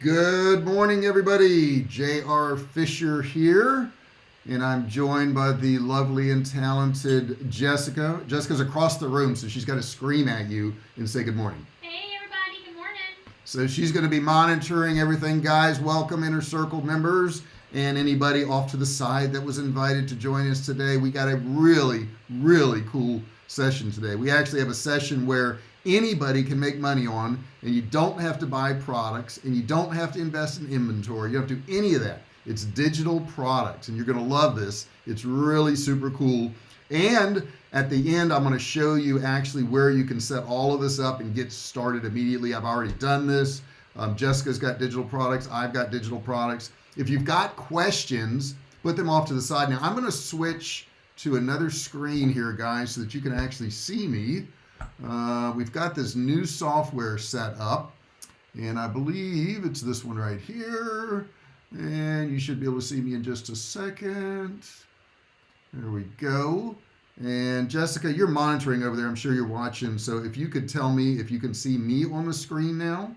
Good morning, everybody. J.R. Fisher here, and I'm joined by the lovely and talented Jessica. Jessica's across the room, so she's got to scream at you and say good morning. Hey everybody, good morning. So she's going to be monitoring everything, guys. Welcome, Inner Circle members, and anybody off to the side that was invited to join us today. We got a really, really cool session today. We actually have a session where anybody can make money on, and you don't have to buy products, and you don't have to invest in inventory. You don't have to do any of that. It's digital products, and you're going to love this. It's really super cool. And at the end, I'm going to show you actually where you can set all of this up and get started immediately. I've already done this. Jessica's got digital products. I've got digital products. If you've got questions, put them off to the side. Now, I'm going to switch to another screen here, guys, so that you can actually see me. We've got this new software set up, and I believe it's this one right here, and you should be able to see me in just a second. There we go. And Jessica, you're monitoring over there. I'm sure you're watching, so if you could tell me if you can see me on the screen now.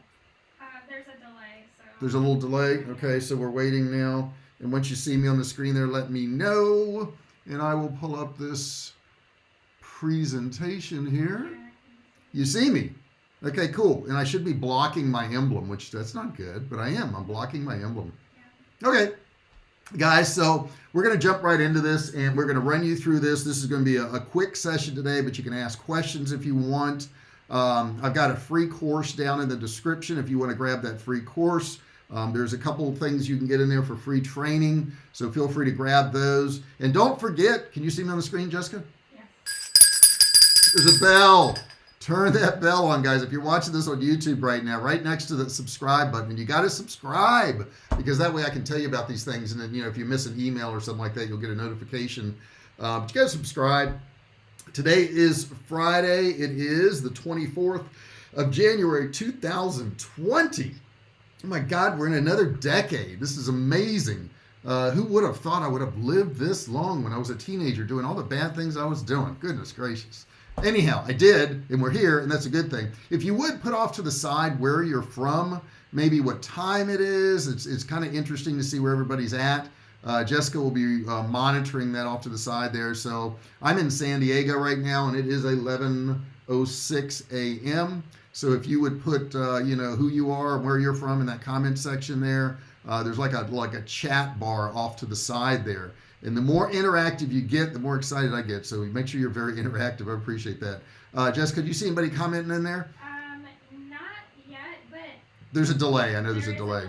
There's a delay, so. There's a little delay. Okay, so we're waiting now, and once you see me on the screen there, let me know, and I will pull up this presentation here. You see me? Okay, cool. And I should be blocking my emblem, which that's not good, but I am. I'm blocking my emblem. Okay, guys, so we're going to jump right into this, and we're going to run you through this. This is going to be a quick session today, but you can ask questions if you want. I've got a free course down in the description if you want to grab that free course. There's a couple of things you can get in there for free training, so feel free to grab those. And don't forget, can you see me on the screen, Jessica? Yes. There's a bell. Turn that bell on, guys. If you're watching this on YouTube right now, right next to the subscribe button, and you got to subscribe, because that way I can tell you about these things. And then, if you miss an email or something like that, you'll get a notification. But you got to subscribe. Today is Friday. It is the 24th of January, 2020. Oh my God, we're in another decade. This is amazing. Who would have thought I would have lived this long when I was a teenager doing all the bad things I was doing? Goodness gracious. Anyhow, I did, and we're here, and that's a good thing. If you would put off to the side where you're from, maybe what time it is. It's kind of interesting to see where everybody's at. Jessica will be monitoring that off to the side there. So I'm in San Diego right now, and it is 11:06 a.m. So if you would put who you are and where you're from in that comment section there, there's like a chat bar off to the side there. And the more interactive you get, the more excited I get. So make sure you're very interactive. I appreciate that. Jessica, do you see anybody commenting in there? Not yet, but. There's a delay. I know there's a delay.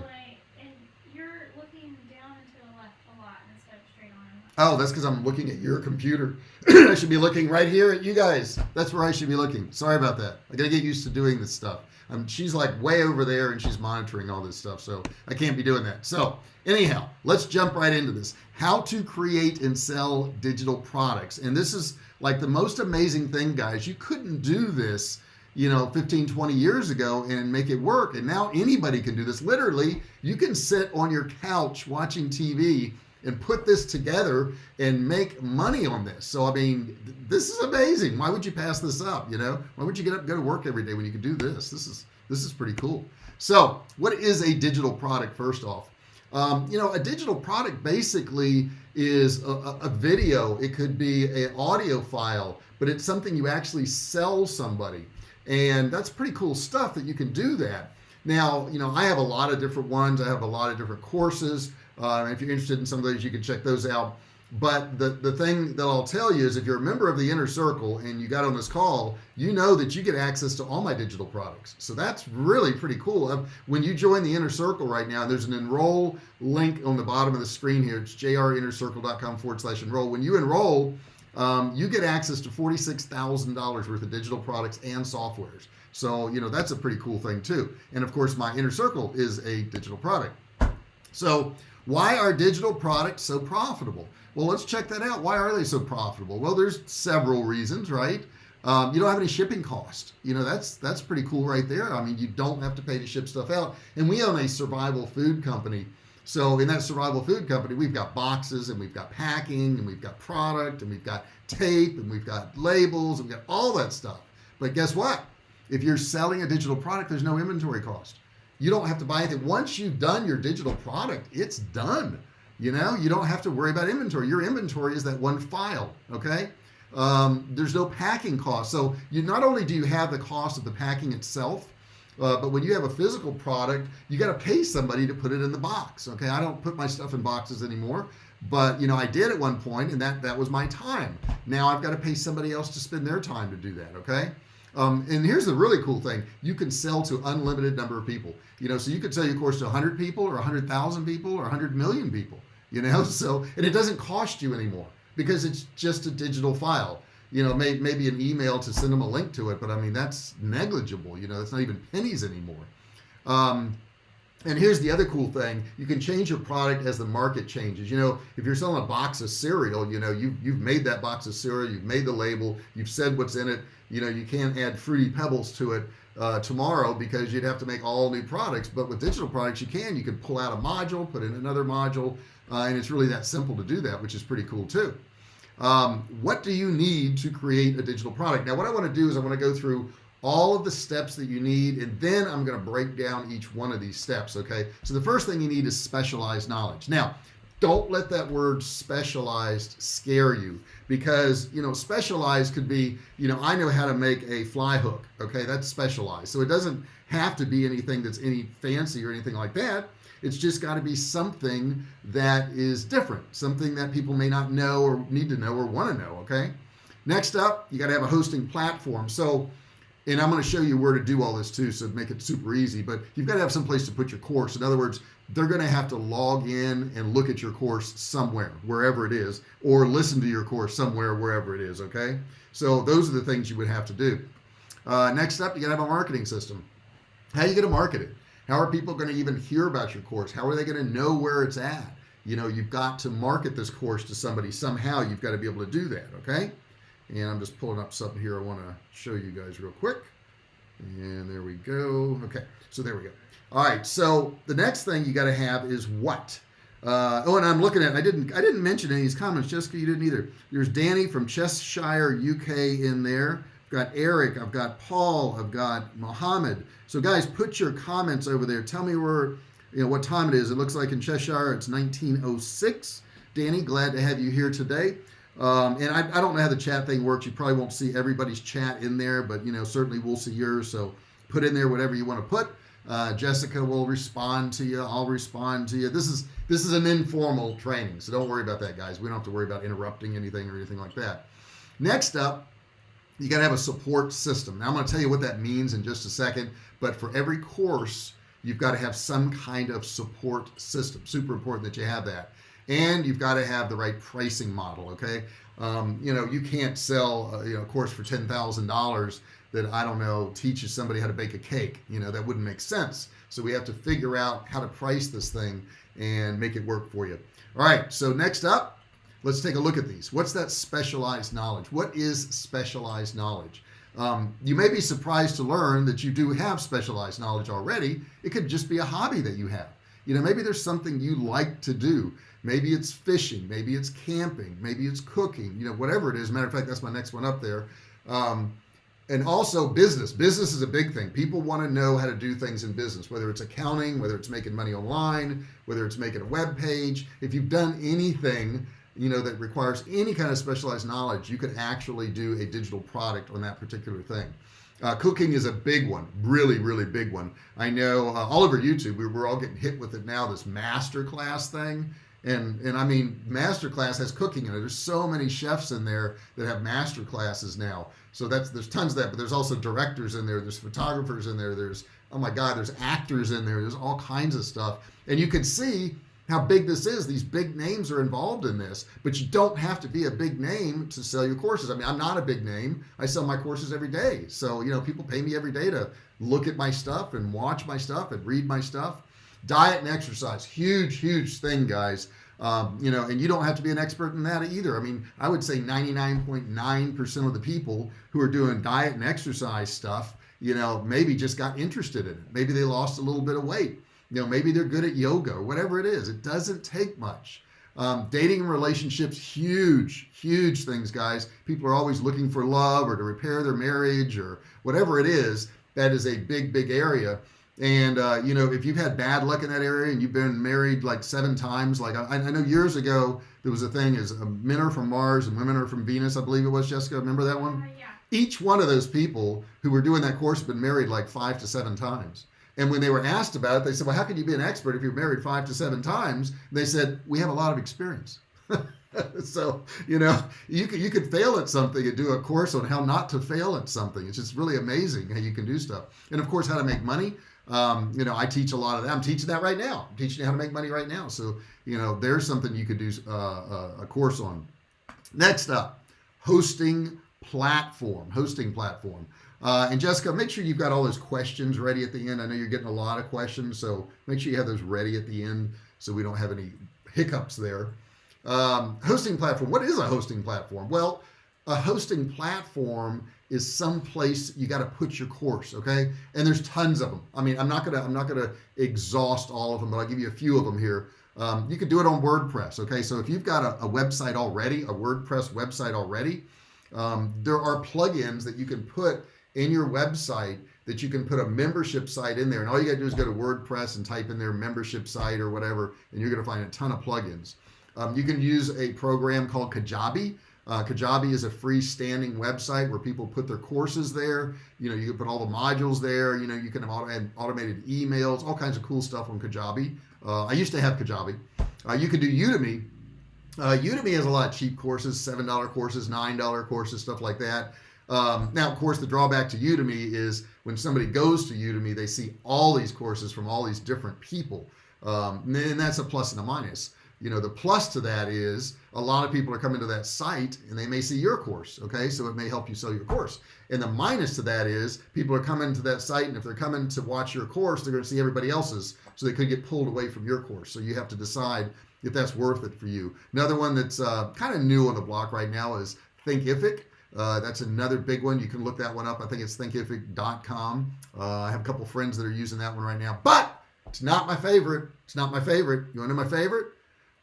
And you're looking down and to the left a lot instead of straight on. Oh, that's because I'm looking at your computer. I should be looking right here at you guys. That's where I should be looking. Sorry about that. I got to get used to doing this stuff. She's like way over there, and she's monitoring all this stuff, so I can't be doing that. So anyhow, let's jump right into this. How to create and sell digital products. And this is like the most amazing thing, guys. You couldn't do this 15, 20 years ago and make it work. And now anybody can do this. Literally, you can sit on your couch watching TV and put this together and make money on this. So, I mean, this is amazing. Why would you pass this up? Why would you get up and go to work every day when you can do this? This is pretty cool. So what is a digital product, first off? A digital product basically is a video. It could be an audio file, but it's something you actually sell somebody. And that's pretty cool stuff that you can do that. Now, I have a lot of different ones. I have a lot of different courses. If you're interested in some of those, you can check those out. But the thing that I'll tell you is, if you're a member of the Inner Circle and you got on this call, you know that you get access to all my digital products. So that's really pretty cool. When you join the Inner Circle right now, there's an enroll link on the bottom of the screen here. It's jrinnercircle.com/enroll. When you enroll, you get access to $46,000 worth of digital products and softwares. So, that's a pretty cool thing too. And of course, my Inner Circle is a digital product. So why are digital products so profitable? Well, let's check that out. Why are they so profitable? Well, there's several reasons, right? You don't have any shipping cost. That's pretty cool right there. I mean, you don't have to pay to ship stuff out. And we own a survival food company. So in that survival food company, we've got boxes, and we've got packing, and we've got product, and we've got tape, and we've got labels, and we've got all that stuff. But guess what? If you're selling a digital product, there's no inventory cost. You don't have to buy anything. Once you've done your digital product, it's done. You know, you don't have to worry about inventory. Your inventory is that one file, okay? There's no packing cost. So you not only do you have the cost of the packing itself, but when you have a physical product, you got to pay somebody to put it in the box. Okay, I don't put my stuff in boxes anymore, but you know I did at one point, and that was my time. Now I've got to pay somebody else to spend their time to do that. Okay, and here's the really cool thing: you can sell to unlimited number of people. You know, so you could sell your course to 100 people, or 100,000 people, or 100 million people. You know, so and it doesn't cost you anymore because it's just a digital file. You know, maybe an email to send them a link to it, but I mean that's negligible. You know, it's not even pennies anymore. And here's the other cool thing: you can change your product as the market changes. You know, if you're selling a box of cereal, you know you've made that box of cereal, you've made the label, you've said what's in it. You know, you can't add Fruity Pebbles to it tomorrow because you'd have to make all new products. But with digital products, you can. You can pull out a module, put in another module, and it's really that simple to do that, which is pretty cool too. What do you need to create a digital product? Now, what I want to do is I want to go through all of the steps that you need, and then I'm going to break down each one of these steps, okay? So the first thing you need is specialized knowledge. Now, don't let that word specialized scare you because, you know, specialized could be, you know, I know how to make a fly hook, okay? That's specialized. So it doesn't have to be anything that's any fancy or anything like that. It's just got to be something that is different, something that people may not know or need to know or want to know, okay? Next up, you got to have a hosting platform. So, and I'm going to show you where to do all this too, so make it super easy, but you've got to have some place to put your course. In other words, they're going to have to log in and look at your course somewhere, wherever it is, or listen to your course somewhere, wherever it is, okay? So those are the things you would have to do. Next up, you got to have a marketing system. How are you going to market it? How are people going to even hear about your course? How are they going to know where it's at? You know, you've got to market this course to somebody somehow. You've got to be able to do that, okay? And I'm just pulling up something here I want to show you guys real quick. And there we go. Okay, so there we go. All right, so the next thing you got to have is what? Oh, and I'm looking at, I didn't mention any of these comments. Jessica, you didn't either. There's Danny from Cheshire, UK in there. I've got Eric, I've got Paul, I've got Mohammed. So guys, put your comments over there. Tell me where, you know, what time it is. It looks like in Cheshire it's 1906. Danny, glad to have you here today. And I don't know how the chat thing works. You probably won't see everybody's chat in there, but you know, certainly we'll see yours. So put in there whatever you want to put. Jessica will respond to you. I'll respond to you. This is an informal training, so don't worry about that, guys. We don't have to worry about interrupting anything or anything like that. Next up, you got to have a support system. Now I'm going to tell you what that means in just a second, but for every course, you've got to have some kind of support system. Super important that you have that. And you've got to have the right pricing model, okay? You know, you can't sell a course for $10,000 that, I don't know, teaches somebody how to bake a cake. You know, that wouldn't make sense. So we have to figure out how to price this thing and make it work for you. All right, so next up, let's take a look at these. What's that specialized knowledge? What is specialized knowledge? You may be surprised to learn that you do have specialized knowledge already. It could just be a hobby that you have. You know, maybe there's something you like to do. Maybe it's fishing, maybe it's camping, maybe it's cooking, you know, whatever it is. Matter of fact, that's my next one up there. And also business. Business is a big thing. People want to know how to do things in business, whether it's accounting, whether it's making money online, whether it's making a web page. If you've done anything, you know, that requires any kind of specialized knowledge, you could actually do a digital product on that particular thing. Cooking is a big one, really, really big one. I know all over YouTube, we're all getting hit with it now, this masterclass thing. And I mean, masterclass has cooking in it. There's so many chefs in there that have master classes now. So there's tons of that, but there's also directors in there. There's photographers in there. There's, oh my God, there's actors in there. There's all kinds of stuff. And you can see how big this is. These big names are involved in this, but you don't have to be a big name to sell your courses. I mean, I'm not a big name. I sell my courses every day. So, you know, people pay me every day to look at my stuff and watch my stuff and read my stuff. Diet and exercise, huge thing, guys. You know, and you don't have to be an expert in that either. I mean, I would say 99.9% of the people who are doing diet and exercise stuff, you know, maybe just got interested in it. Maybe they lost a little bit of weight. You know, maybe they're good at yoga or whatever it is. It doesn't take much. Dating and relationships, huge things, guys. People are always looking for love or to repair their marriage or whatever it is. That is a big area. And you know, if you've had bad luck in that area and you've been married like 7 times, like I know years ago there was a thing is men are from Mars and women are from Venus. I believe it was, Jessica. Remember that one? Yeah. Each one of those people who were doing that course had been married like 5 to 7 times. And when they were asked about it, they said, "Well, how can you be an expert if you're married 5 to 7 times?" They said, "We have a lot of experience." So you know, you could fail at something and do a course on how not to fail at something. It's just really amazing how you can do stuff. And of course, how to make money. You know, I teach a lot of that. I'm teaching that right now. I'm teaching you how to make money right now. So you know, there's something you could do a course on. Next up, hosting platform. And Jessica, make sure you've got all those questions ready at the end. I know you're getting a lot of questions, so make sure you have those ready at the end so we don't have any hiccups there. Hosting platform. What is a hosting platform? Well, a hosting platform is some place you got to put your course, okay? And there's tons of them. I mean, I'm not gonna exhaust all of them, but I'll give you a few of them here. You could do it on WordPress, okay? So if you've got a website already, a WordPress website already, there are plugins that you can put in your website that you can put a membership site in there, and all you got to do is go to WordPress and type in their membership site or whatever, and you're going to find a ton of plugins. You can use a program called Kajabi. Kajabi is a freestanding website where people put their courses there. You know, you can put all the modules there. You know, you can have automated emails, all kinds of cool stuff on Kajabi. I used to have Kajabi. You can do Udemy. Udemy has a lot of cheap courses, $7 courses, $9 courses, stuff like that. Now, of course, the drawback to Udemy is when somebody goes to Udemy, they see all these courses from all these different people. And that's a plus and a minus. You know, the plus to that is a lot of people are coming to that site and they may see your course. Okay. So it may help you sell your course. And the minus to that is people are coming to that site. And if they're coming to watch your course, they're going to see everybody else's. So they could get pulled away from your course. So you have to decide if that's worth it for you. Another one that's kind of new on the block right now is Thinkific. That's another big one. You can look that one up. I think it's thinkific.com. I have a couple friends that are using that one right now, but it's not my favorite. You want to know my favorite?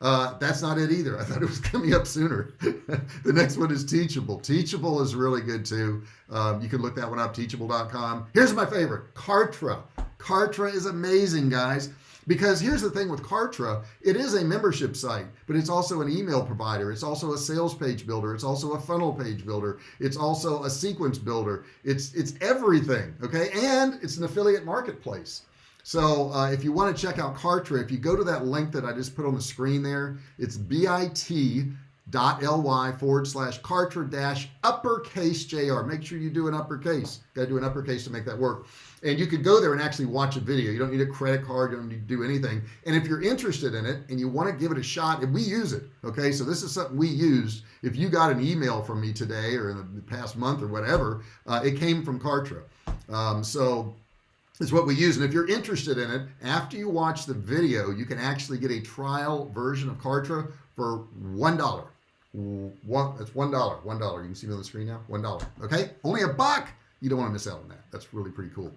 That's not it either. I thought it was coming up sooner. The next one is Teachable. Teachable is really good too. You can look that one up, teachable.com. Here's my favorite, Kartra. Kartra is amazing, guys. Because here's the thing with Kartra, it is a membership site, but it's also an email provider. It's also a sales page builder. It's also a funnel page builder. It's also a sequence builder. It's everything, okay? And it's an affiliate marketplace. So if you want to check out Kartra, if you go to that link that I just put on the screen there, it's bit.ly/Kartra-uppercase JR. Make sure you do an uppercase. Got to do an uppercase to make that work. And you could go there and actually watch a video. You don't need a credit card. You don't need to do anything. And if you're interested in it and you want to give it a shot, and we use it, okay? So this is something we used. If you got an email from me today or in the past month or whatever, it came from Kartra. So it's what we use. And if you're interested in it, after you watch the video, you can actually get a trial version of Kartra for $1. That's $1. $1. You can see me on the screen now. $1. Okay? Only $1. You don't want to miss out on that. That's really pretty cool.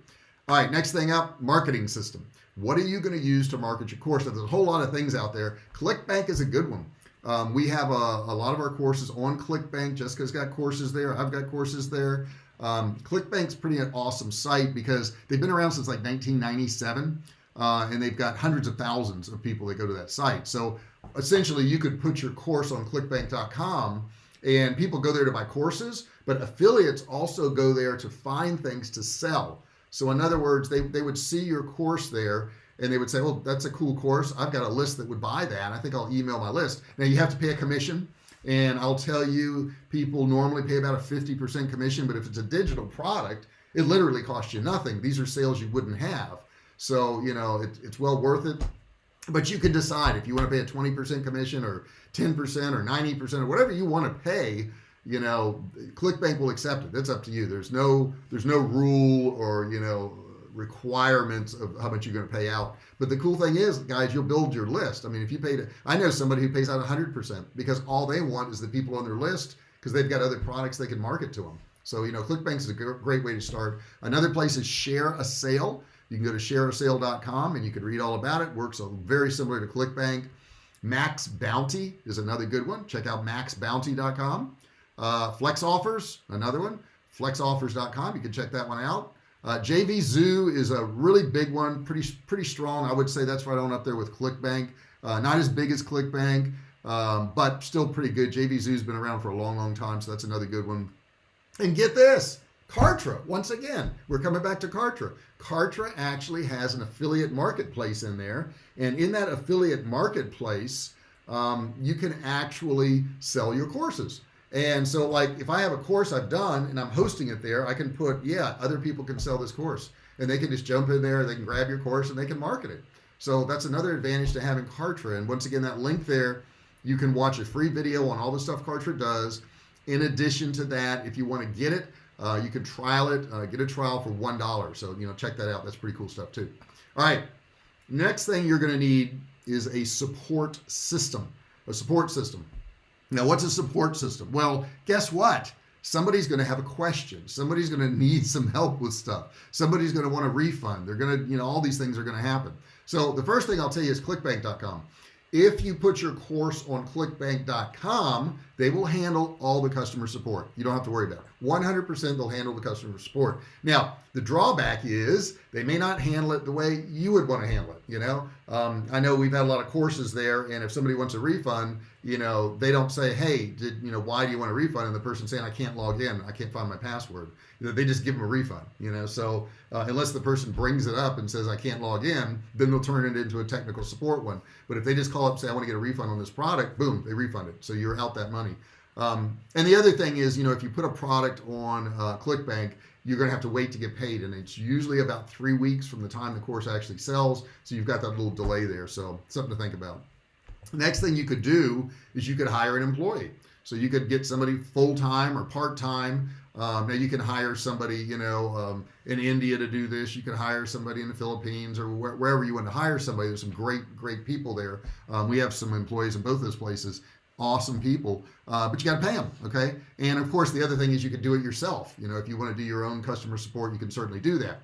All right, next thing up, marketing system. What are you going to use to market your course? Now, there's a whole lot of things out there. ClickBank is a good one. We have a lot of our courses on ClickBank. Jessica's got courses there. I've got courses there. ClickBank's pretty an awesome site because they've been around since like 1997. And they've got hundreds of thousands of people that go to that site. So essentially you could put your course on clickbank.com and people go there to buy courses, but affiliates also go there to find things to sell. So in other words, they would see your course there and they would say, well, that's a cool course. I've got a list that would buy that. I think I'll email my list. Now you have to pay a commission. And I'll tell you, people normally pay about a 50% commission, but if it's a digital product, it literally costs you nothing. These are sales you wouldn't have. So, you know, it's well worth it. But you can decide if you want to pay a 20% commission or 10% or 90% or whatever you want to pay. You know, ClickBank will accept it. That's up to you. There's no rule or, you know, requirements of how much you're going to pay out. But the cool thing is, guys, you'll build your list. I mean, if you paid, I know somebody who pays out 100% because all they want is the people on their list because they've got other products they can market to them. So, you know, ClickBank is a great way to start. Another place is Share a Sale. You can go to shareasale.com and you can read all about it. Works very similar to ClickBank. Max Bounty is another good one. Check out maxbounty.com. Flex Offers, another one. Flexoffers.com. You can check that one out. JV Zoo is a really big one, pretty strong. I would say that's right on up there with ClickBank. Not as big as ClickBank, but still pretty good. JV Zoo's been around for a long time, so that's another good one. And get this, Kartra. Once again, we're coming back to Kartra. Kartra actually has an affiliate marketplace in there, and in that affiliate marketplace, you can actually sell your courses. And so, like, if I have a course I've done and I'm hosting it there, I can put, yeah, other people can sell this course, and they can just jump in there, they can grab your course, and they can market it. So that's another advantage to having Kartra. And once again, that link there, you can watch a free video on all the stuff Kartra does. In addition to that, if you want to get it, you can trial it, get a trial for $1. So, check that out. That's pretty cool stuff too. All right. Next thing you're going to need is a support system. Now, what's a support system? Well, guess what? Somebody's going to have a question. Somebody's going to need some help with stuff. Somebody's going to want a refund. They're going to, all these things are going to happen. So the first thing I'll tell you is clickbank.com. If you put your course on clickbank.com, they will handle all the customer support. You don't have to worry about it. 100% they'll handle the customer support. Now, the drawback is they may not handle it the way you would want to handle it. I know we've had a lot of courses there, and if somebody wants a refund, they don't say, hey, why do you want a refund? And the person saying, I can't log in, I can't find my password. They just give them a refund. So unless the person brings it up and says, I can't log in, then they'll turn it into a technical support one. But if they just call up and say, I want to get a refund on this product, boom, they refund it. So you're out that money. And the other thing is, if you put a product on ClickBank, you're going to have to wait to get paid. And it's usually about 3 weeks from the time the course actually sells. So you've got that little delay there. So something to think about. Next thing you could do is you could hire an employee. So you could get somebody full-time or part-time. Now you can hire somebody, in India to do this. You can hire somebody in the Philippines or wherever you want to hire somebody. There's some great people there. We have some employees in both those places. Awesome people, but you got to pay them. Okay. And of course, the other thing is you can do it yourself. If you want to do your own customer support, you can certainly do that.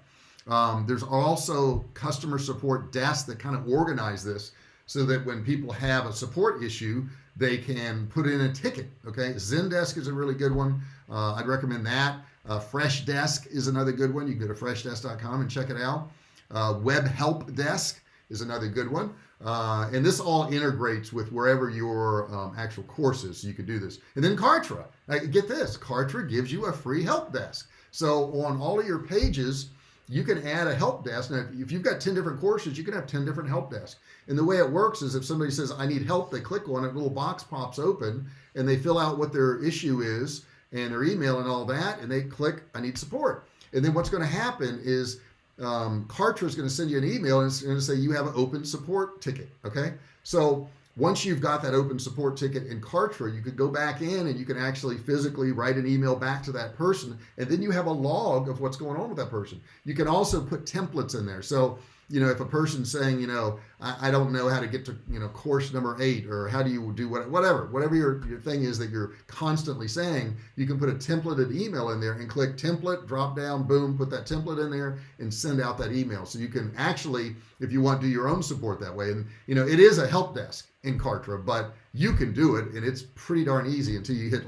There's also customer support desks that kind of organize this so that when people have a support issue, they can put in a ticket. Okay. Zendesk is a really good one. I'd recommend that. Freshdesk is another good one. You can go to freshdesk.com and check it out. Web Help Desk is another good one. And this all integrates with wherever your actual course is, so you can do this. And then Kartra. Get this, Kartra gives you a free help desk. So on all of your pages, you can add a help desk. Now, if you've got 10 different courses, you can have 10 different help desks. And the way it works is if somebody says, I need help, they click on it, a little box pops open, and they fill out what their issue is and their email and all that, and they click, I need support. And then what's going to happen is Kartra is going to send you an email and it's going to say you have an open support ticket. Okay. So once you've got that open support ticket in Kartra, you could go back in and you can actually physically write an email back to that person. And then you have a log of what's going on with that person. You can also put templates in there. So, if a person's saying, I don't know how to get to, course number 8, or how do you do whatever your thing is that you're constantly saying, you can put a templated email in there and click template, drop down, boom, put that template in there and send out that email. So you can actually, if you want, do your own support that way. And, it is a help desk in Kartra, but you can do it, and it's pretty darn easy until you hit,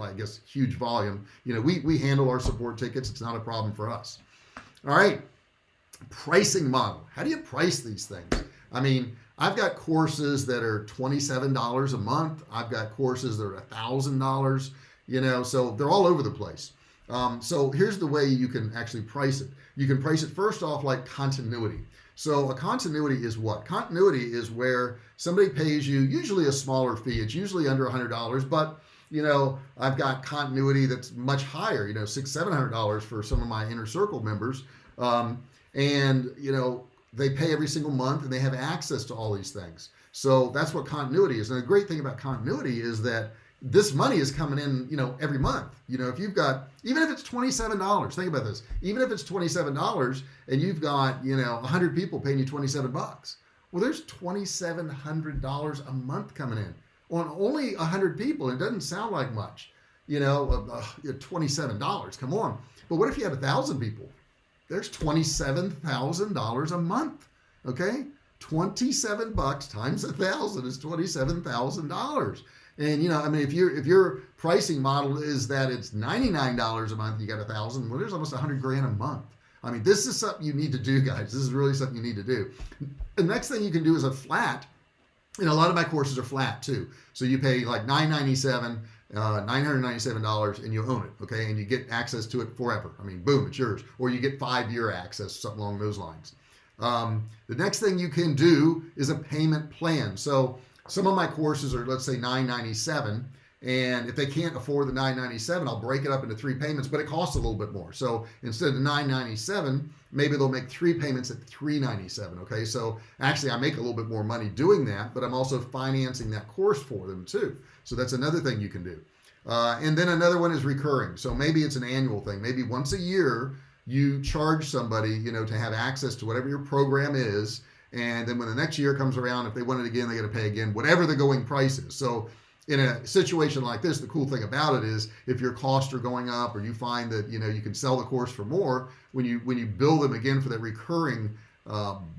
huge volume. We handle our support tickets. It's not a problem for us. All right. Pricing model. How do you price these things? I mean, I've got courses that are $27 a month. I've got courses that are $1,000, so they're all over the place. So here's the way you can actually price it. You can price it first off like continuity. So a continuity is what? Continuity is where somebody pays you usually a smaller fee. It's usually under $100, but I've got continuity that's much higher, $600-700 for some of my inner circle members. And they pay every single month and they have access to all these things. So that's what continuity is. And the great thing about continuity is that this money is coming in, every month. If you've got, even if it's $27, think about this, even if it's $27 and you've got, 100 people paying you $27, well, there's $2,700 a month coming in on only 100 people. It doesn't sound like much, $27, come on. But what if you have 1,000 people? There's $27,000 a month. Okay. $27 times 1,000 is $27,000. And if your pricing model is that it's $99 a month, you got 1,000, well, there's almost $100,000 a month. I mean, this is something you need to do, guys. This is really something you need to do. The next thing you can do is a flat. And a lot of my courses are flat too. So you pay like $997, and you own it, okay? And you get access to it forever. I mean, boom, it's yours. Or you get 5-year access, something along those lines. The next thing you can do is a payment plan. So some of my courses are, let's say, $997, and if they can't afford the $997, I'll break it up into 3 payments, but it costs a little bit more. So instead of $997, maybe they'll make 3 payments at $397. Okay, so actually I make a little bit more money doing that, but I'm also financing that course for them too. So that's another thing you can do. And then another one is recurring. So maybe it's an annual thing. Maybe once a year you charge somebody, to have access to whatever your program is. And then when the next year comes around, if they want it again, they got to pay again, whatever the going price is. So in a situation like this, the cool thing about it is if your costs are going up, or you find that you can sell the course for more, when you bill them again for that recurring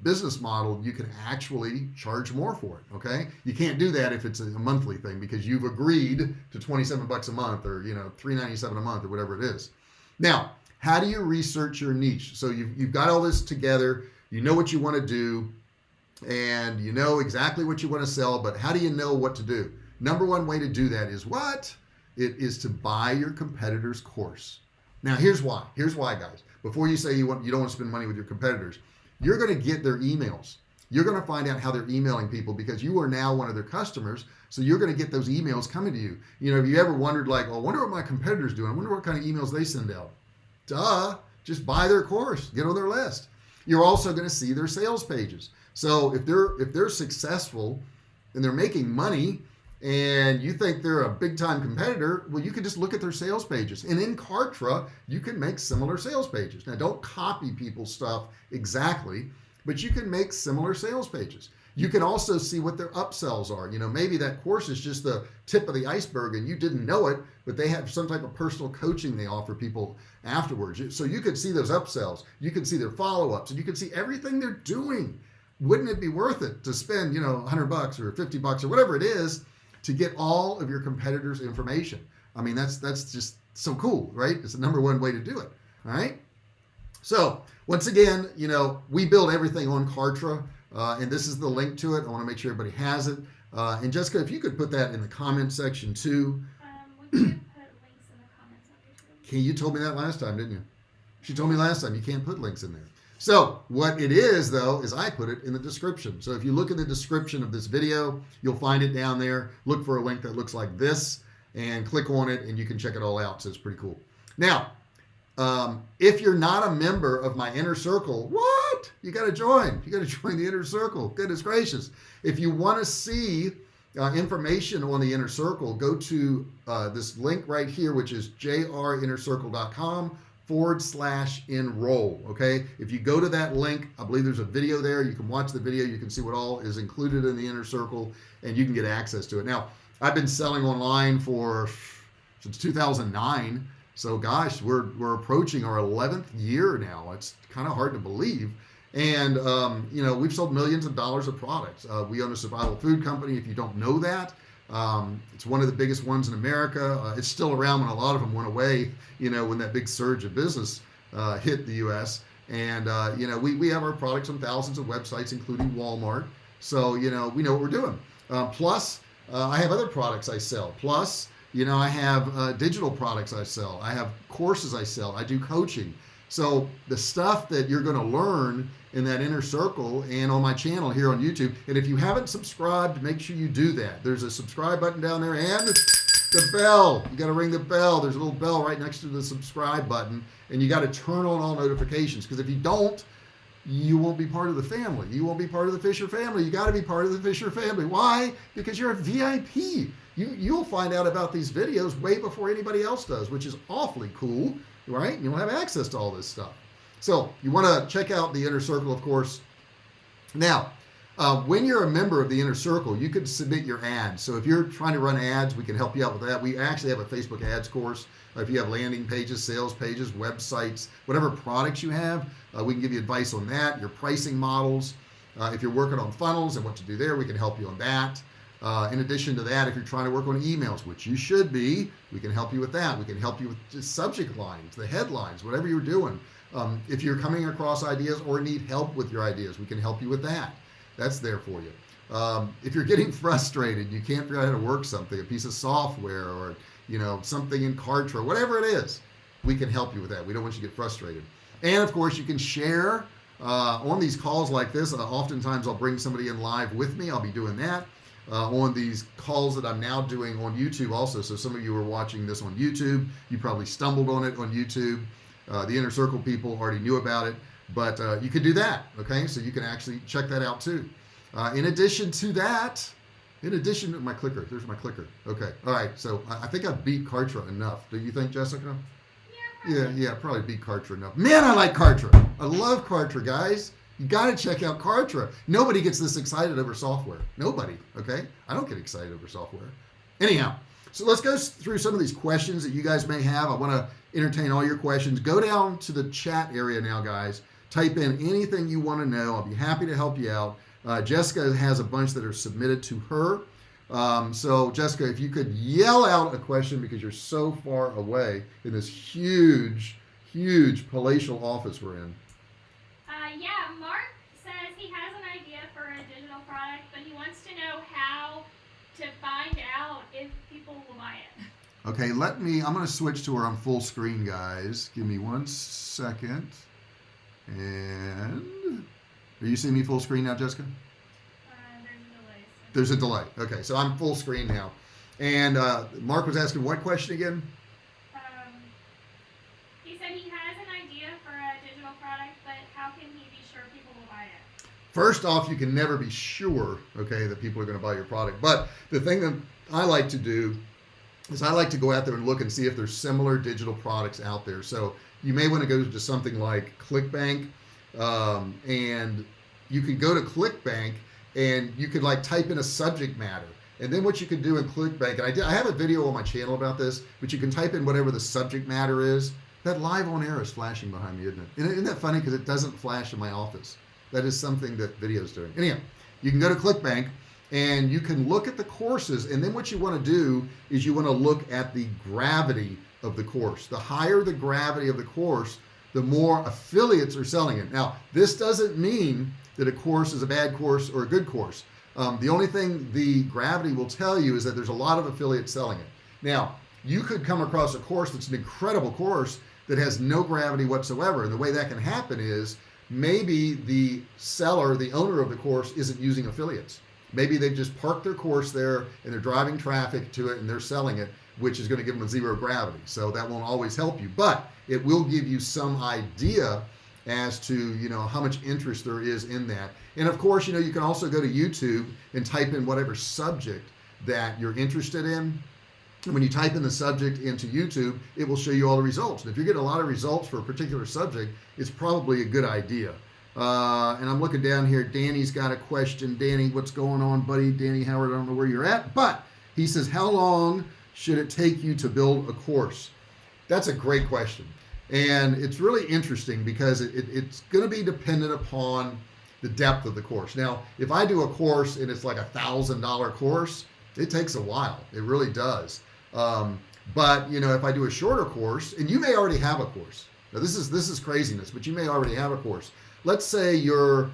business model, you can actually charge more for it. Okay, you can't do that if it's a monthly thing, because you've agreed to $27 a month, or $397 a month, or whatever it is. Now, how do you research your niche? So you've got all this together, you know what you want to do, and you know exactly what you want to sell, but how do you know what to do? Number one way to do that is what? It is to buy your competitor's course. Now here's why. Here's why, guys. Before you say you don't want to spend money with your competitors, you're going to get their emails. You're going to find out how they're emailing people, because you are now one of their customers. So you're going to get those emails coming to you. Have you ever wondered, like, I wonder what my competitors do? I wonder what kind of emails they send out. Duh, just buy their course, get on their list. You're also going to see their sales pages. So if they're successful and they're making money, and you think they're a big time competitor, well, you can just look at their sales pages. And in Kartra, you can make similar sales pages. Now, don't copy people's stuff exactly, but you can make similar sales pages. You can also see what their upsells are. Maybe that course is just the tip of the iceberg and you didn't know it, but they have some type of personal coaching they offer people afterwards. So you could see those upsells, you can see their follow-ups, and you can see everything they're doing. Wouldn't it be worth it to spend, $100 or $50 or whatever it is to get all of your competitors' information? I mean, that's just so cool, right? It's the number one way to do it. All right. So once again, we build everything on Kartra, and this is the link to it. I want to make sure everybody has it. And Jessica, if you could put that in the comment section too. We can put links in the comments on YouTube. Okay, you told me that last time, didn't you? She told me last time you can't put links in there. So what it is, though, is I put it in the description. So if you look in the description of this video, you'll find it down there. Look for a link that looks like this and click on it, and you can check it all out. So it's pretty cool. Now, if you're not a member of my inner circle, what? You got to join. You got to join the inner circle. Goodness gracious. If you want to see information on the inner circle, go to this link right here, which is jrinnercircle.com/enroll. Okay, if you go to that link, I believe there's a video there. You can watch the video, you can see what all is included in the inner circle, and you can get access to it. Now, I've been selling online since 2009, so gosh, we're approaching our 11th year now. It's kind of hard to believe. And we've sold millions of dollars of products. We own a survival food company, if you don't know that. It's one of the biggest ones in America. It's still around when a lot of them went away, when that big surge of business hit the US. And we have our products on thousands of websites, including Walmart. So we know what we're doing. Plus I have other products I sell. Plus I have digital products I sell. I have courses I sell. I do coaching. So the stuff that you're going to learn in that inner circle and on my channel here on YouTube. And if you haven't subscribed, make sure you do that. There's a subscribe button down there and the bell. You got to ring the bell. There's a little bell right next to the subscribe button, and you got to turn on all notifications, because if you don't, you won't be part of the family. You won't be part of the Fisher family. You got to be part of the Fisher family. Why? Because you're a VIP. You'll find out about these videos way before anybody else does, which is awfully cool, right? You'll have access to all this stuff. So you want to check out the inner circle, of course. Now, when you're a member of the inner circle, you can submit your ads. So if you're trying to run ads, we can help you out with that. We actually have a Facebook ads course. If you have landing pages, sales pages, websites, whatever products you have, we can give you advice on that, your pricing models. If you're working on funnels and what to do there, we can help you on that. In addition to that, if you're trying to work on emails, which you should be, we can help you with that. We can help you with just subject lines, the headlines, whatever you're doing. If you're coming across ideas or need help with your ideas, we can help you with that. That's there for you. If you're getting frustrated, you can't figure out how to work something, a piece of software or something in Kartra, whatever it is, we can help you with that. We don't want you to get frustrated. And of course, you can share on these calls like this. Oftentimes, I'll bring somebody in live with me. I'll be doing that on these calls that I'm now doing on YouTube also. So some of you are watching this on YouTube. You probably stumbled on it on YouTube. The Inner Circle people already knew about it, but you could do that. Okay, so you can actually check that out too. In addition to that, my clicker, there's my clicker. Okay, all right. So I think I beat Kartra enough. Do you think, Jessica? Yeah, probably beat Kartra enough. Man, I like Kartra. I love Kartra, guys. You got to check out Kartra. Nobody gets this excited over software. Nobody, okay? I don't get excited over software. Anyhow, so let's go through some of these questions that you guys may have. I want to entertain all your questions. Go down to the chat area now, guys. Type in anything you want to know. I'll be happy to help you out. Jessica has a bunch that are submitted to her. So Jessica, if you could yell out a question because you're so far away in this huge palatial office we're in. Yeah, Mark says he has an idea for a digital product, but he wants to know how to find out if people will buy it. Okay, I'm going to switch to where I'm full screen, guys. Give me 1 second. And are you seeing me full screen now, Jessica? There's a delay. Okay, so I'm full screen now. And Mark was asking what question again? He said he has an idea for a digital product, but how can he be sure people will buy it? First off, you can never be sure, okay, that people are going to buy your product. But the thing that I like to do is I like to go out there and look and see if there's similar digital products out there. So you may want to go to something like ClickBank, and you can go to ClickBank and you could like type in a subject matter, and then what you can do in ClickBank, and I have a video on my channel about this, but you can type in whatever the subject matter is. That live on air is flashing behind me, isn't it? Isn't that funny? Because it doesn't flash in my office. That is something that video's doing. Anyhow, you can go to ClickBank and you can look at the courses, and then what you want to do is you want to look at the gravity of the course. The higher the gravity of the course, the more affiliates are selling it. Now, this doesn't mean that a course is a bad course or a good course. The only thing the gravity will tell you is that there's a lot of affiliates selling it. Now, you could come across a course that's an incredible course that has no gravity whatsoever, and the way that can happen is maybe the seller, the owner of the course, isn't using affiliates. Maybe they've just parked their course there and they're driving traffic to it and they're selling it, which is going to give them a zero gravity. So that won't always help you, but it will give you some idea as to how much interest there is in that. And of course, you can also go to YouTube and type in whatever subject that you're interested in. And when you type in the subject into YouTube, it will show you all the results. And if you're getting a lot of results for a particular subject, it's probably a good idea. And I'm looking down here. Danny's got a question. Danny, what's going on, buddy? Danny Howard, I don't know where you're at, but he says, how long should it take you to build a course? That's a great question. And it's really interesting because it's going to be dependent upon the depth of the course. Now, if I do a course and it's like $1,000 course, it takes a while. It really does. But if I do a shorter course, and you may already have a course. Now this is craziness, but you may already have a course. Let's say you're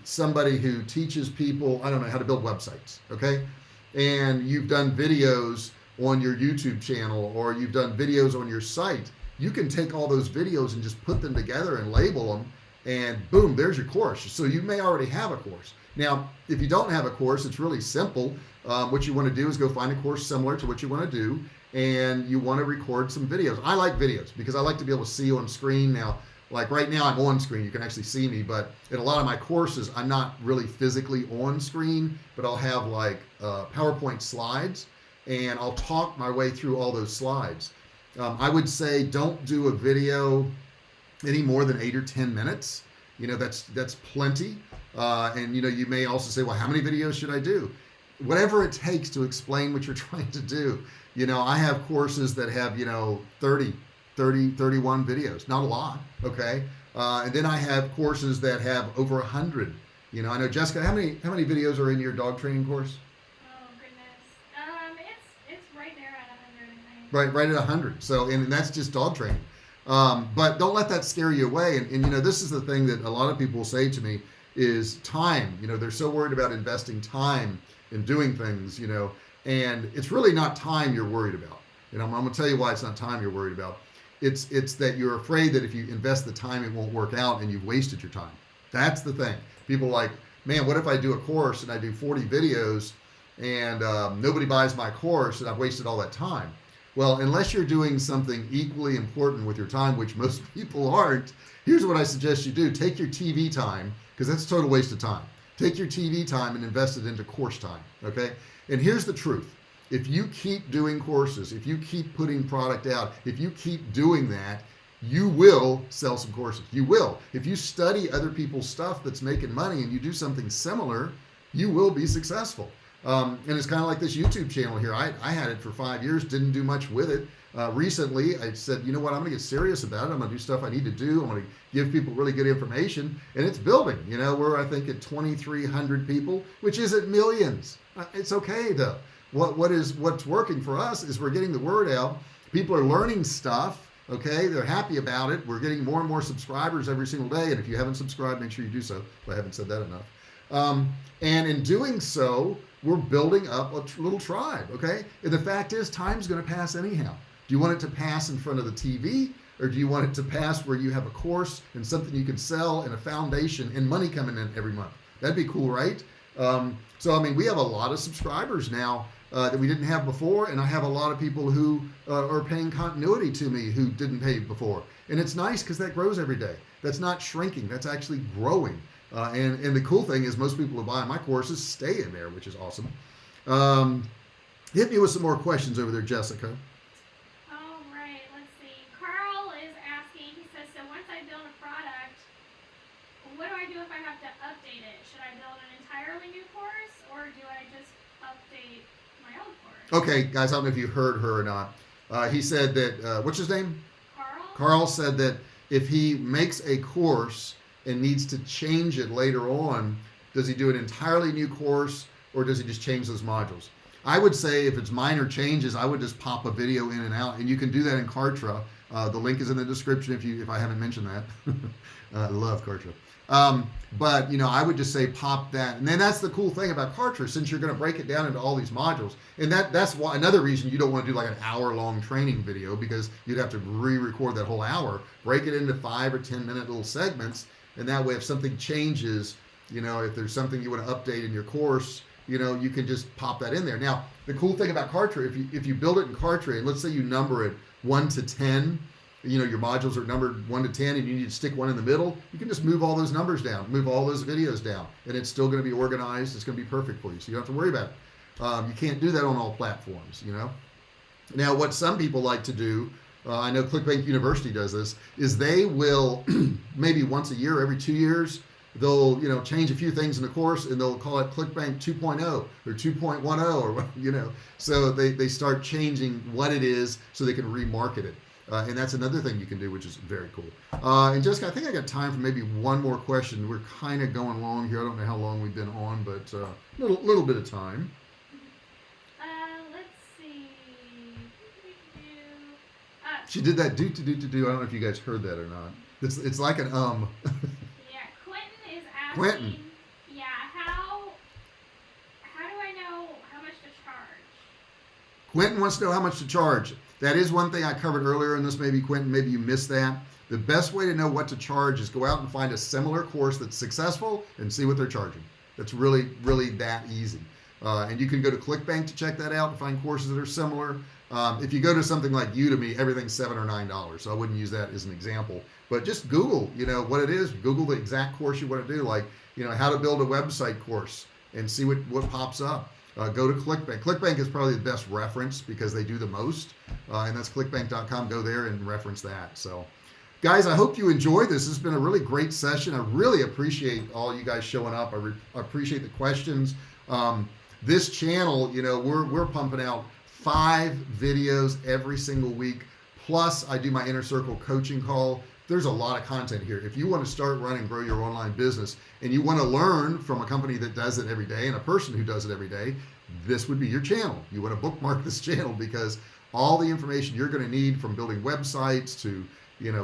somebody who teaches people, I don't know, how to build websites, okay? And you've done videos on your YouTube channel, or you've done videos on your site. You can take all those videos and just put them together and label them, and boom, there's your course. So you may already have a course. Now, if you don't have a course, it's really simple. What you want to do is go find a course similar to what you want to do, and you want to record some videos. I like videos because I like to be able to see on screen. Now, like right now I'm on screen, you can actually see me, but in a lot of my courses, I'm not really physically on screen, but I'll have like PowerPoint slides, and I'll talk my way through all those slides. I would say don't do a video any more than 8 or 10 minutes. That's plenty. And you may also say, well, how many videos should I do? Whatever it takes to explain what you're trying to do. I have courses that have 30, 31 videos, not a lot, okay? And then I have courses that have over 100. I know, Jessica, how many videos are in your dog training course? right at 100. So, and that's just dog training. But don't let that scare you away. And this is the thing that a lot of people say to me is time. They're so worried about investing time in doing things, and it's really not time you're worried about. I'm going to tell you why it's not time you're worried about. It's that you're afraid that if you invest the time, it won't work out and you've wasted your time. That's the thing. People are like, man, what if I do a course and I do 40 videos and nobody buys my course and I've wasted all that time? Well, unless you're doing something equally important with your time, which most people aren't, here's what I suggest you do. Take your TV time, because that's a total waste of time. Take your TV time and invest it into course time, okay? And here's the truth. If you keep doing courses, if you keep putting product out, if you keep doing that, you will sell some courses. You will. If you study other people's stuff that's making money and you do something similar, you will be successful. And it's kind of like this YouTube channel here. I had it for 5 years, didn't do much with it. Recently, I said, you know what, I'm going to get serious about it. I'm going to do stuff I need to do. I'm going to give people really good information. And it's building. We're, I think, at 2,300 people, which isn't millions. It's okay, though. What's working for us is we're getting the word out. People are learning stuff. Okay, they're happy about it. We're getting more and more subscribers every single day. And if you haven't subscribed, make sure you do so. If I haven't said that enough. And in doing so, we're building up a little tribe. Okay, and the fact is, time's going to pass anyhow. Do you want it to pass in front of the TV, or do you want it to pass where you have a course and something you can sell and a foundation and money coming in every month? That'd be cool, right? So I mean, we have a lot of subscribers now that we didn't have before, and I have a lot of people who are paying continuity to me who didn't pay before, and it's nice because that grows every day. That's not shrinking, that's actually growing. And the cool thing is most people who buy my courses stay in there, which is awesome. Hit me with some more questions over there, Jessica. All right, let's see. Carl is asking, he says, so once I build a product, what do I do if I have to update it? Should I build an entirely new course, or do I just update my old course? Okay, guys, I don't know if you heard her or not. He said that, what's his name? Carl? Carl said that if he makes a course and needs to change it later on, does he do an entirely new course, or does he just change those modules? I would say if it's minor changes, I would just pop a video in and out, and you can do that in Kartra. The link is in the description if I haven't mentioned that. I love Kartra. But I would just say pop that, and then that's the cool thing about Kartra, since you're going to break it down into all these modules, and that's why another reason you don't want to do like an hour-long training video, because you'd have to re-record that whole hour. Break it into 5 or 10 minute little segments, and that way if something changes, if there's something you want to update in your course, you can just pop that in there. Now, the cool thing about Kartra, if you build it in Kartra, and let's say you number it 1 to 10, your modules are numbered 1 to 10, and you need to stick one in the middle, you can just move all those numbers down, move all those videos down, and it's still going to be organized. It's going to be perfect for you, so you don't have to worry about it. You can't do that on all platforms, Now, what some people like to do, I know ClickBank University does this, is they will maybe once a year, every 2 years, they'll change a few things in the course, and they'll call it ClickBank 2.0 or 2.10 or so they start changing what it is so they can remarket it. And that's another thing you can do, which is very cool. And Jessica, I think I got time for maybe one more question. We're kind of going long here. I don't know how long we've been on, but little bit of time. Let's see. She did that do. I don't know if you guys heard that or not. It's like an Yeah, Quentin is asking. Quentin. Yeah, how do I know how much to charge? Quentin wants to know how much to charge. That is one thing I covered earlier in this. Maybe Quentin, maybe you missed that. The best way to know what to charge is go out and find a similar course that's successful and see what they're charging. That's really, really that easy. And you can go to ClickBank to check that out and find courses that are similar. If you go to something like Udemy, everything's $7 or $9. So I wouldn't use that as an example. But just Google, what it is. Google the exact course you want to do, like, how to build a website course, and see what pops up. Go to ClickBank. ClickBank is probably the best reference because they do the most, and that's clickbank.com. Go there and reference that. So, guys, I hope you enjoyed this. This has been a really great session. I really appreciate all you guys showing up. I appreciate the questions. This channel, we're pumping out 5 videos every single week. Plus, I do my Inner Circle coaching call. There's a lot of content here. If you want to start, run, and grow your online business, and you want to learn from a company that does it every day and a person who does it every day, this would be your channel. You want to bookmark this channel because all the information you're going to need, from building websites to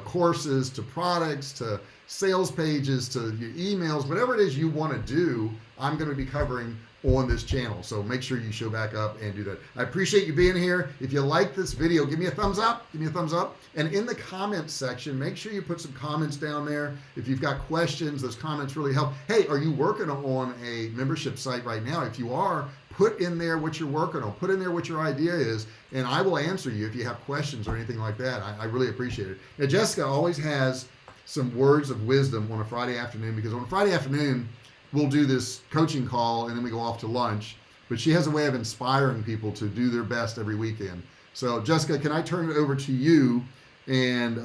courses to products to sales pages to your emails, whatever it is you want to do, I'm going to be covering on this channel. So make sure you show back up and do that. I appreciate you being here. If you like this video, give me a thumbs up, and in the comments section, make sure you put some comments down there. If you've got questions, those comments really help. Hey, are you working on a membership site right now? If you are, put in there what you're working on, put in there what your idea is, and I will answer you if you have questions or anything like that. I really appreciate it. Now, Jessica always has some words of wisdom on a Friday afternoon, because on a Friday afternoon we'll do this coaching call and then we go off to lunch, but she has a way of inspiring people to do their best every weekend. So Jessica, can I turn it over to you? And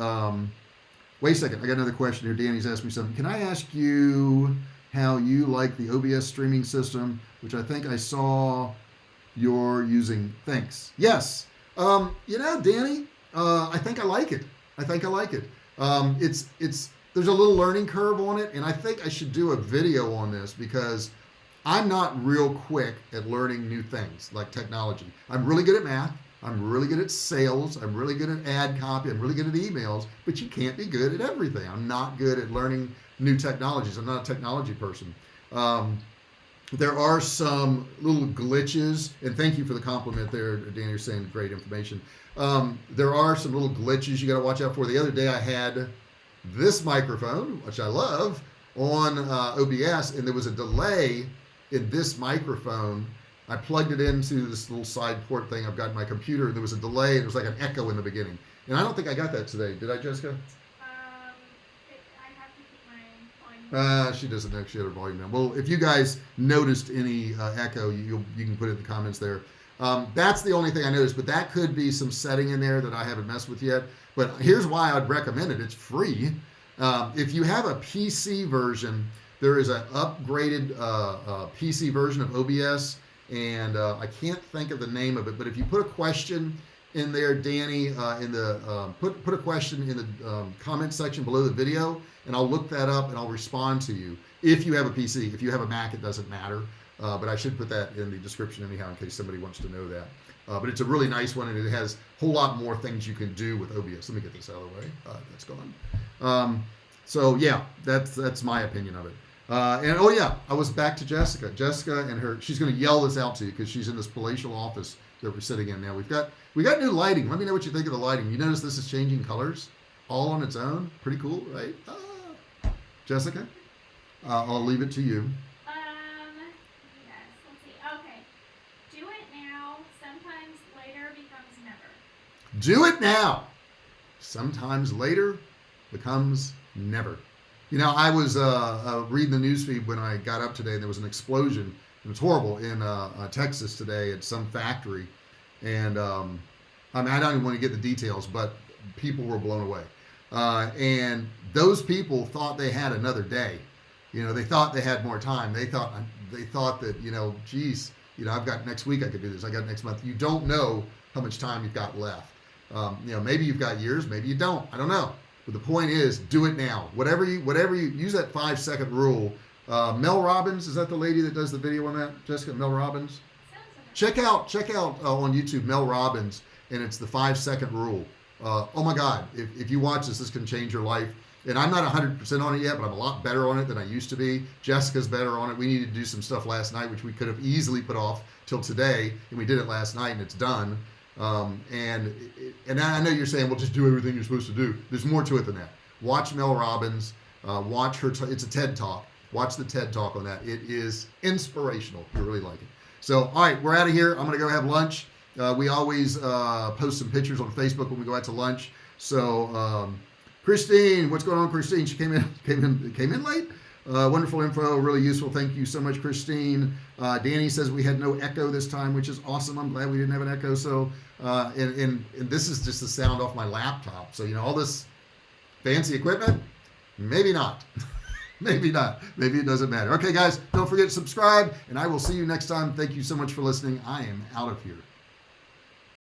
wait a second, I got another question here. Danny's asked me something. Can I ask you how you like the OBS streaming system, which I think I saw you're using? Thanks. Yes. Danny, I think I like it. There's a little learning curve on it, and I think I should do a video on this, because I'm not real quick at learning new things like technology. I'm really good at math. I'm really good at sales. I'm really good at ad copy. I'm really good at emails, but you can't be good at everything. I'm not good at learning new technologies. I'm not a technology person. There are some little glitches, and thank you for the compliment there, Danny. You're saying great information. There are some little glitches you got to watch out for. The other day I had this microphone, which I love, on OBS, and there was a delay in this microphone. I plugged it into this little side port thing I've got in my computer, and there was a delay, and it was like an echo in the beginning. And I don't think I got that today. Did I, Jessica? I have to keep my volume. She doesn't know she had her volume down. Well, if you guys noticed any echo, you can put it in the comments there. That's the only thing I noticed, but that could be some setting in there that I haven't messed with yet. But here's why I'd recommend it. It's free. If you have a PC version, there is an upgraded PC version of OBS, and I can't think of the name of it, but if you put a question in there, Danny, put a question in the comment section below the video, and I'll look that up and I'll respond to you. If you have a PC, if you have a Mac, it doesn't matter. But I should put that in the description anyhow, in case somebody wants to know that. But it's a really nice one, and it has a whole lot more things you can do with OBS. Let me get this out of the way. That's gone. So yeah, that's my opinion of it. And oh yeah, I was back to Jessica. Jessica and she's going to yell this out to you, because she's in this palatial office that we're sitting in now. We got new lighting. Let me know what you think of the lighting. You notice this is changing colors all on its own. Pretty cool, right? Jessica, I'll leave it to you. Do it now. Sometimes later becomes never. I was reading the newsfeed when I got up today, and there was an explosion. It was horrible in Texas today at some factory. And I don't even want to get the details, but people were blown away. And those people thought they had another day. They thought they had more time. They thought that, geez, I've got next week I could do this. I got next month. You don't know how much time you've got left. Maybe you've got years, maybe you don't. I don't know. But the point is, do it now. Whatever you use that 5-second rule. Mel Robbins, is that the lady that does the video on that? Jessica, Mel Robbins? Check out on YouTube Mel Robbins, and it's the 5-second rule. Oh my God, if you watch this can change your life. And I'm not 100% on it yet, but I'm a lot better on it than I used to be. Jessica's better on it. We needed to do some stuff last night, which we could have easily put off till today, and we did it last night, and it's done. And I know you're saying, well, just do everything you're supposed to do. There's more to it than that. Watch Mel Robbins. Watch her. It's a TED Talk. Watch the TED Talk on that. It is inspirational. You really like it. So, all right, we're out of here. I'm going to go have lunch. We always post some pictures on Facebook when we go out to lunch. So, Christine, what's going on, Christine? She came in late. Wonderful info, really useful. Thank you so much, Christine. Danny says we had no echo this time, which is awesome. I'm glad we didn't have an echo. So, and this is just the sound off my laptop. So, all this fancy equipment, maybe not. Maybe not. Maybe it doesn't matter. Okay, guys, don't forget to subscribe, and I will see you next time. Thank you so much for listening. I am out of here.